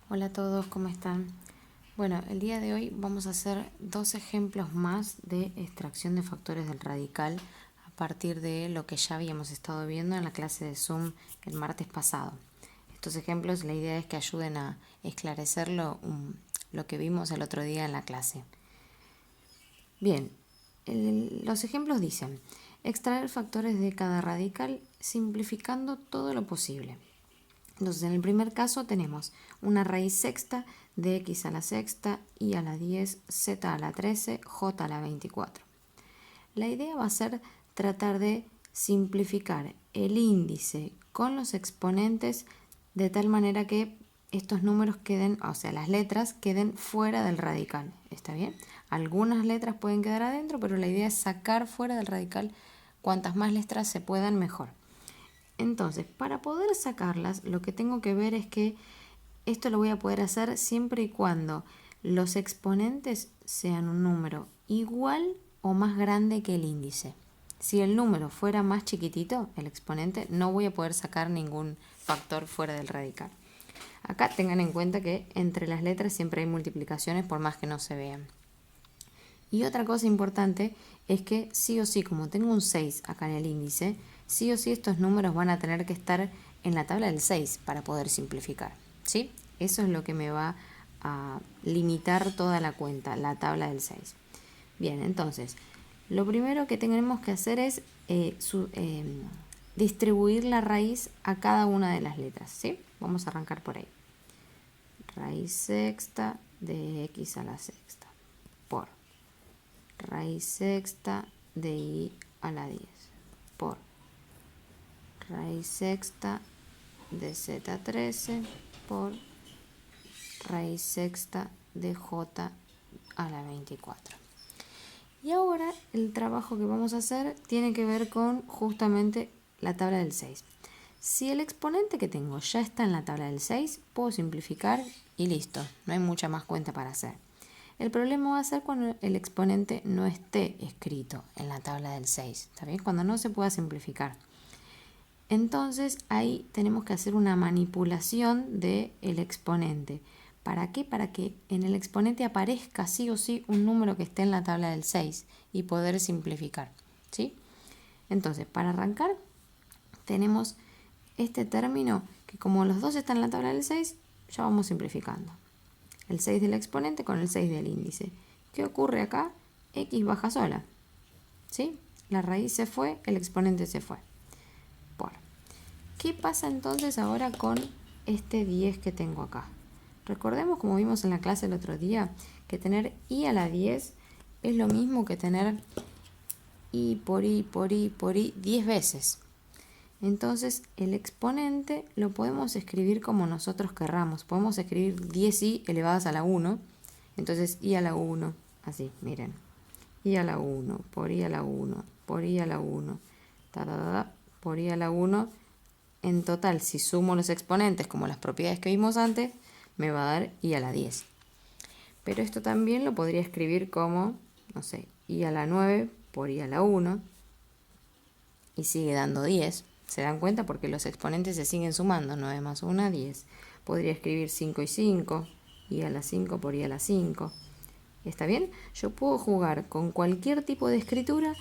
Hola a todos, ¿cómo están? Bueno, el día de hoy vamos a hacer dos ejemplos más de extracción de factores del radical a partir de lo que ya habíamos estado viendo en la clase de Zoom el martes pasado. Estos ejemplos, la idea es que ayuden a esclarecer lo que vimos el otro día en la clase. Bien, los ejemplos dicen, extraer factores de cada radical simplificando todo lo posible. Entonces, en el primer caso tenemos una raíz sexta de x a la sexta, y a la 10, z a la 13, j a la 24. La idea va a ser tratar de simplificar el índice con los exponentes de tal manera que estos números queden, o sea, las letras queden fuera del radical. ¿Está bien? Algunas letras pueden quedar adentro, pero la idea es sacar fuera del radical cuantas más letras se puedan mejor. Entonces, para poder sacarlas, lo que tengo que ver es que esto lo voy a poder hacer siempre y cuando los exponentes sean un número igual o más grande que el índice. Si el número fuera más chiquitito, el exponente, no voy a poder sacar ningún factor fuera del radical. Acá tengan en cuenta que entre las letras siempre hay multiplicaciones por más que no se vean. Y otra cosa importante es que sí o sí, como tengo un 6 acá en el índice, sí o sí estos números van a tener que estar en la tabla del 6 para poder simplificar, ¿sí? Eso es lo que me va a limitar toda la cuenta, la tabla del 6. Bien, entonces, lo primero que tenemos que hacer es distribuir la raíz a cada una de las letras, ¿sí? Vamos a arrancar por ahí. Raíz sexta de x a la sexta por raíz sexta de y a la 10 por raíz sexta de z13 por raíz sexta de j a la 24. Y ahora el trabajo que vamos a hacer tiene que ver con justamente la tabla del 6. Si el exponente que tengo ya está en la tabla del 6, puedo simplificar y listo, no hay mucha más cuenta para hacer. El problema va a ser cuando el exponente no esté escrito en la tabla del 6, ¿está bien? Cuando no se pueda simplificar. Entonces ahí tenemos que hacer una manipulación del exponente. ¿Para qué? Para que en el exponente aparezca sí o sí un número que esté en la tabla del 6 y poder simplificar, ¿sí? Entonces, para arrancar, tenemos este término que como los dos están en la tabla del 6, ya vamos simplificando. El 6 del exponente con el 6 del índice. ¿Qué ocurre acá? X baja sola, ¿sí? La raíz se fue, el exponente se fue. Por. ¿Qué pasa entonces ahora con este 10 que tengo acá? Recordemos, como vimos en la clase el otro día, que tener y a la 10 es lo mismo que tener y por y por y por y 10 veces. Entonces el exponente lo podemos escribir como nosotros querramos. Podemos escribir 10i elevadas a la 1. Entonces i a la 1, así, miren. I a la 1, por i a la 1, por i a la 1, por i a la 1. En total, si sumo los exponentes como las propiedades que vimos antes, me va a dar i a la 10. Pero esto también lo podría escribir como, no sé, i a la 9 por i a la 1. Y sigue dando 10. ¿Se dan cuenta? Porque los exponentes se siguen sumando. 9 más 1, 10. Podría escribir 5 y 5, y a la 5 por y a la 5. ¿Está bien? Yo puedo jugar con cualquier tipo de escritura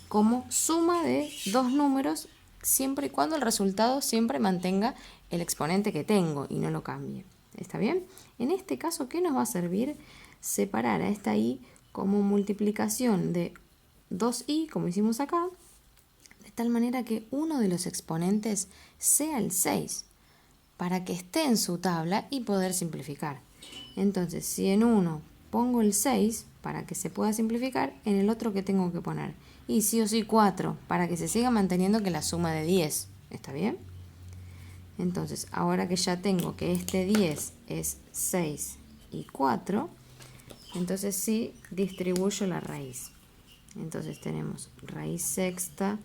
como suma de dos números, siempre y cuando el resultado siempre mantenga el exponente que tengo y no lo cambie. ¿Está bien? En este caso, ¿qué nos va a servir? Separar a esta i como multiplicación de 2i, como hicimos acá, de tal manera que uno de los exponentes sea el 6, para que esté en su tabla y poder simplificar. Entonces, si en uno pongo el 6 para que se pueda simplificar, en el otro que tengo que poner, y sí o sí 4 para que se siga manteniendo que la suma de 10, ¿está bien? Entonces, ahora que ya tengo que este 10 es 6 y 4, entonces sí distribuyo la raíz. Entonces tenemos raíz sexta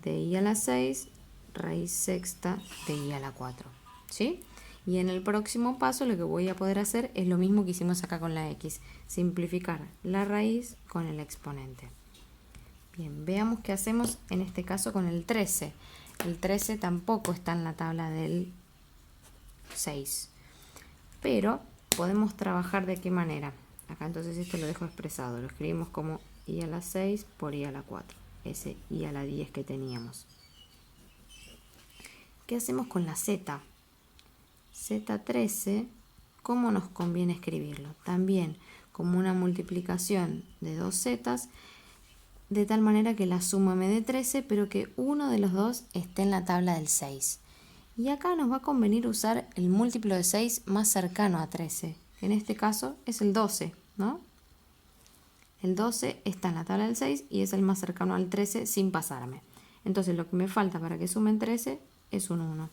de i a la 6, raíz sexta de i a la 4, ¿sí? Y en el próximo paso lo que voy a poder hacer es lo mismo que hicimos acá con la x, simplificar la raíz con el exponente. Bien, veamos qué hacemos en este caso con el 13. El 13 tampoco está en la tabla del 6. pero podemos trabajar de qué manera. Acá entonces esto lo dejo expresado, lo escribimos como i a la 6 por i a la 4, ese i a la 10 que teníamos. ¿Qué hacemos con la z? Z13, ¿cómo nos conviene escribirlo? También como una multiplicación de dos zetas, de tal manera que la suma me dé 13, pero que uno de los dos esté en la tabla del 6. Y acá nos va a convenir usar el múltiplo de 6 más cercano a 13, que en este caso es el 12, ¿no? El 12 está en la tabla del 6 y es el más cercano al 13 sin pasarme. Entonces lo que me falta para que sumen 13 es un 1.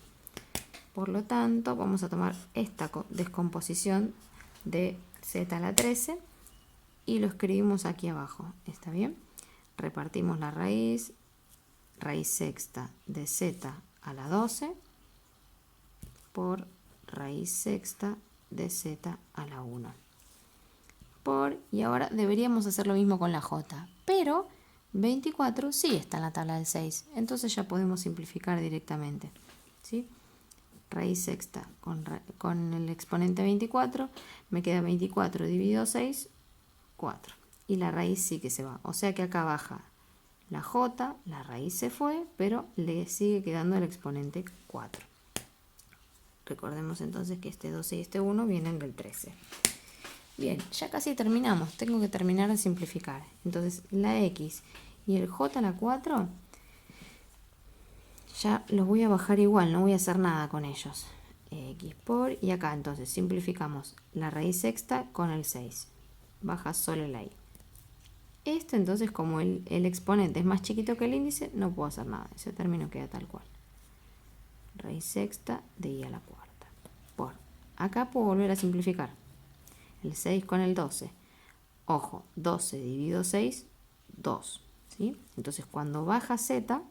Por lo tanto, vamos a tomar esta descomposición de z a la 13 y lo escribimos aquí abajo. ¿Está bien? Repartimos la raíz sexta de z a la 12 por raíz sexta de z a la 1. Y ahora deberíamos hacer lo mismo con la j, pero 24 sí está en la tabla del 6, entonces ya podemos simplificar directamente, ¿sí? Raíz sexta con el exponente 24, me queda 24 dividido 6, 4. Y la raíz sí que se va, o sea que acá baja la j, la raíz se fue, pero le sigue quedando el exponente 4. Recordemos entonces que este 12 y este 1 vienen del 13. Bien, ya casi terminamos, tengo que terminar de simplificar. Entonces la x y el j a la 4 ya los voy a bajar igual, no voy a hacer nada con ellos. X por, y acá entonces simplificamos la raíz sexta con el 6. Baja solo la i. Esto entonces, como el exponente es más chiquito que el índice, no puedo hacer nada. Ese término queda tal cual. Raíz sexta de i a la cuarta. Por. Acá puedo volver a simplificar. El 6 con el 12. Ojo, 12 dividido 6, 2. ¿Sí? Entonces cuando baja z,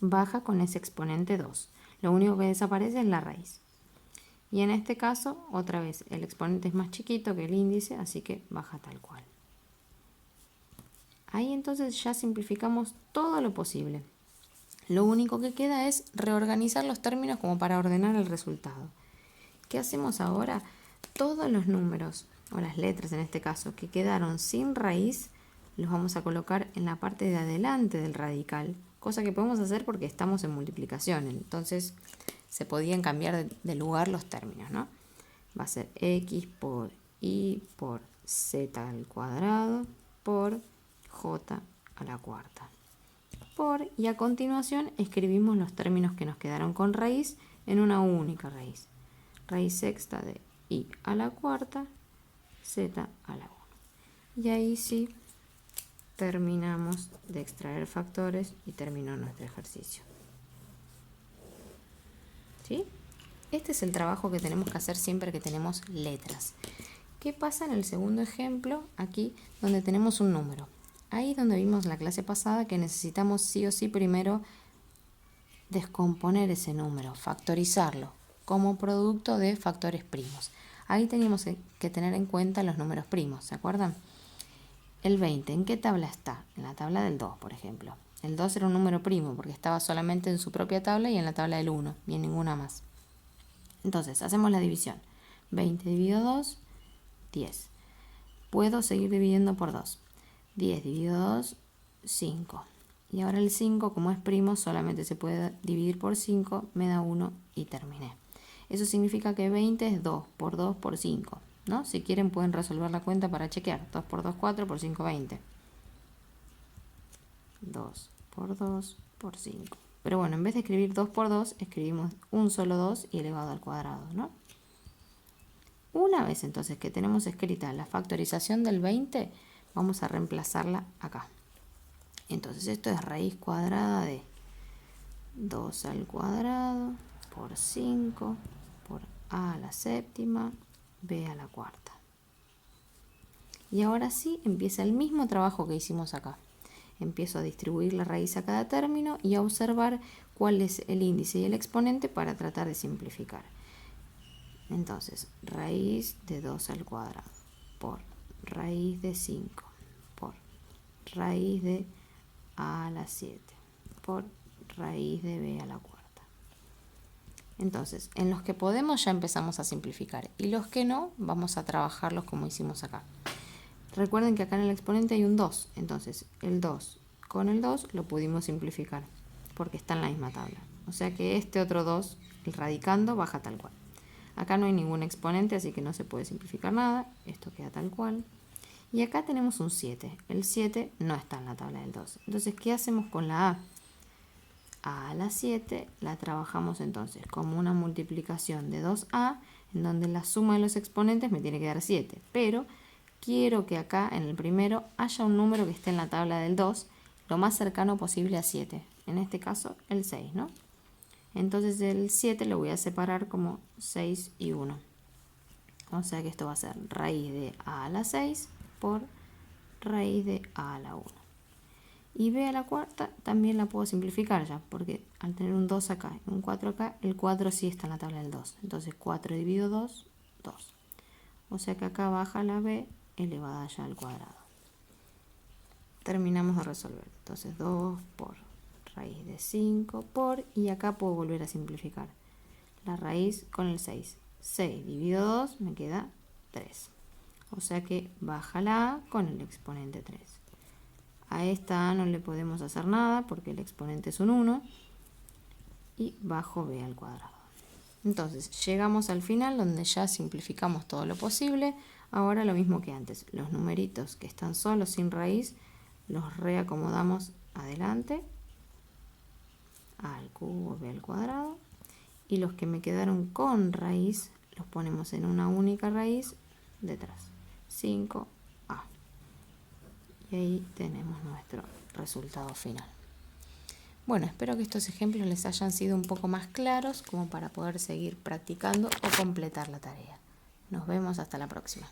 baja con ese exponente 2. Lo único que desaparece es la raíz. Y en este caso, otra vez, el exponente es más chiquito que el índice, así que baja tal cual. Ahí entonces ya simplificamos todo lo posible. Lo único que queda es reorganizar los términos como para ordenar el resultado. ¿Qué hacemos ahora? Todos los números, o las letras en este caso, que quedaron sin raíz, los vamos a colocar en la parte de adelante del radical, cosa que podemos hacer porque estamos en multiplicación, entonces se podían cambiar de lugar los términos, ¿no? Va a ser x por y por z al cuadrado por j a la cuarta. Y a continuación escribimos los términos que nos quedaron con raíz en una única raíz. Raíz sexta de i a la cuarta, z a la 1. Y ahí sí terminamos de extraer factores y terminó nuestro ejercicio. ¿Sí? Este es el trabajo que tenemos que hacer siempre que tenemos letras. ¿Qué pasa en el segundo ejemplo? Aquí donde tenemos un número. Ahí donde vimos la clase pasada que necesitamos sí o sí primero descomponer ese número, factorizarlo como producto de factores primos. Ahí teníamos que tener en cuenta los números primos, ¿se acuerdan? El 20, ¿en qué tabla está? En la tabla del 2, por ejemplo. El 2 era un número primo porque estaba solamente en su propia tabla y en la tabla del 1, y en ninguna más. Entonces, hacemos la división. 20 dividido 2, 10. Puedo seguir dividiendo por 2. 10 dividido 2, 5. Y ahora el 5, como es primo, solamente se puede dividir por 5, me da 1 y terminé. Eso significa que 20 es 2 por 2 por 5, ¿no? Si quieren pueden resolver la cuenta para chequear. 2 por 2, 4, por 5, 20. 2 por 2 por 5. Pero bueno, en vez de escribir 2 por 2, escribimos un solo 2 y elevado al cuadrado, ¿no? Una vez entonces que tenemos escrita la factorización del 20, vamos a reemplazarla acá. Entonces esto es raíz cuadrada de 2 al cuadrado por 5 por a la séptima, b a la cuarta. Y ahora sí empieza el mismo trabajo que hicimos acá. Empiezo a distribuir la raíz a cada término y a observar cuál es el índice y el exponente para tratar de simplificar. Entonces, raíz de 2 al cuadrado por raíz de 5 por raíz de a la 7 por raíz de b a la cuarta. Entonces, en los que podemos ya empezamos a simplificar y los que no, vamos a trabajarlos como hicimos acá. Recuerden que acá en el exponente hay un 2, entonces el 2 con el 2 lo pudimos simplificar porque está en la misma tabla. O sea que este otro 2, el radicando, baja tal cual. Acá no hay ningún exponente, así que no se puede simplificar nada. Esto queda tal cual. Y acá tenemos un 7. El 7 no está en la tabla del 2. Entonces, ¿qué hacemos con la A? A la 7 la trabajamos entonces como una multiplicación de 2A, en donde la suma de los exponentes me tiene que dar 7. Pero quiero que acá en el primero haya un número que esté en la tabla del 2, lo más cercano posible a 7. En este caso, el 6, ¿no? Entonces el 7 lo voy a separar como 6 y 1. O sea que esto va a ser raíz de a la 6 por raíz de a la 1. Y b a la cuarta también la puedo simplificar ya, porque al tener un 2 acá y un 4 acá, el 4 sí está en la tabla del 2. Entonces 4 dividido 2, 2. O sea que acá baja la b elevada ya al cuadrado. Terminamos de resolver. Entonces 2 por raíz de 5 por, y acá puedo volver a simplificar. La raíz con el 6. 6 dividido 2 me queda 3. O sea que baja la a con el exponente 3. A esta a no le podemos hacer nada porque el exponente es un 1. Y bajo b al cuadrado. Entonces llegamos al final donde ya simplificamos todo lo posible. Ahora lo mismo que antes. Los numeritos que están solos sin raíz los reacomodamos adelante. A al cubo, b al cuadrado. Y los que me quedaron con raíz los ponemos en una única raíz detrás. 5a. Y ahí tenemos nuestro resultado final. Bueno, espero que estos ejemplos les hayan sido un poco más claros como para poder seguir practicando o completar la tarea. Nos vemos hasta la próxima.